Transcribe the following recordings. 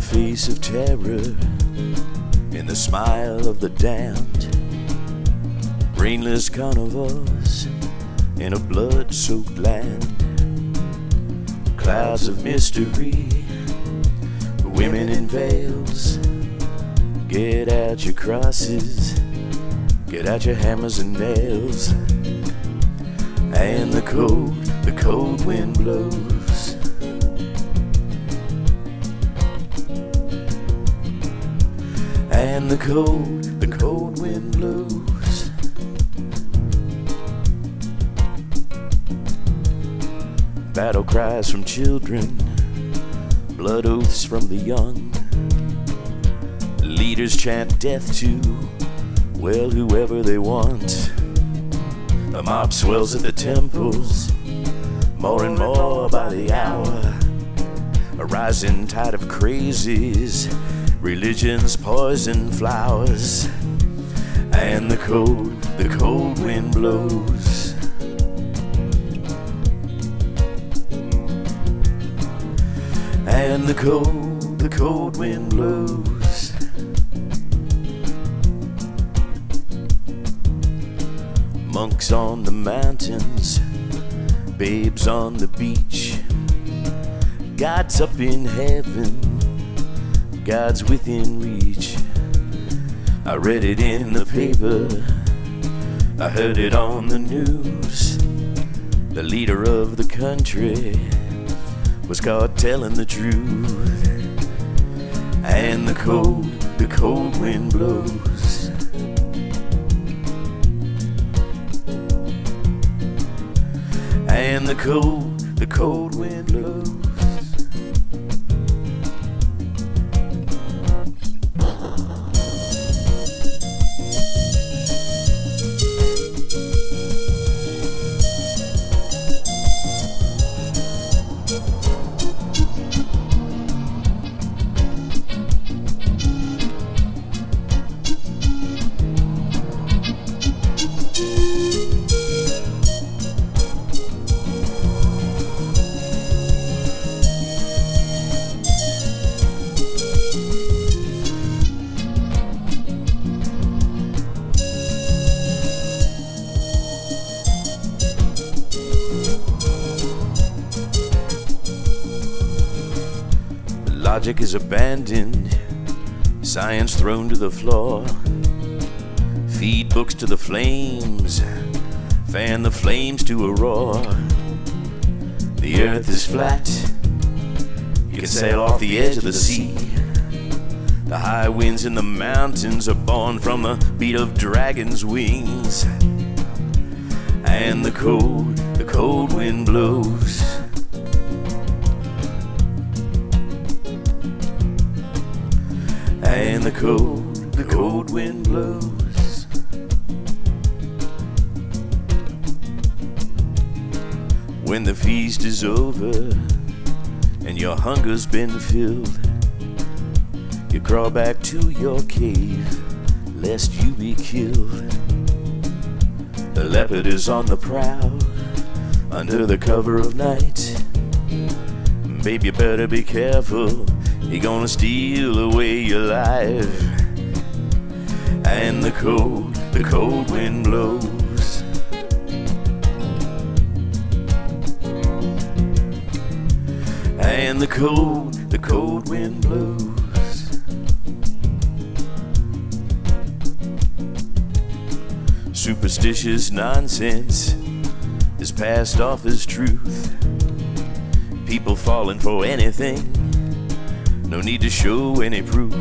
face of terror, in the smile of the damned, brainless carnivores in a blood-soaked land, clouds of mystery, women in veils. Get out your crosses, get out your hammers and nails, and the cold wind blows. And the cold wind blows. Battle cries from children, blood oaths from the young. Leaders chant death to, well, whoever they want. The mob swells at the temples, more and more by the hour. A rising tide of crazies, religion's poison flowers. And the cold wind blows. And the cold wind blows. Monks on the mountains, babes on the beach. God's up in heaven, God's within reach. I read it in the paper, I heard it on the news. The leader of the country was caught telling the truth. And the cold wind blows. And the cold wind blows. Logic is abandoned, science thrown to the floor. Feed books to the flames, fan the flames to a roar. The earth is flat, you can sail off the edge of the sea. The high winds in the mountains are born from the beat of dragons' wings. And the cold wind blows. And the cold wind blows. When the feast is over and your hunger's been filled, you crawl back to your cave lest you be killed. The leopard is on the prowl under the cover of night. Babe, you better be careful, he gonna steal away your life. And the cold wind blows. And the cold wind blows. Superstitious nonsense is passed off as truth. People falling for anything, no need to show any proof.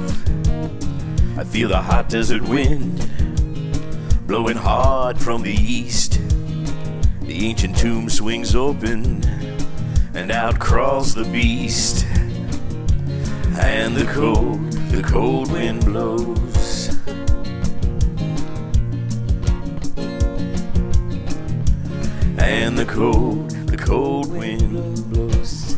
I feel the hot desert wind blowing hard from the east. The ancient tomb swings open and out crawls the beast. And the cold wind blows. And the cold wind blows.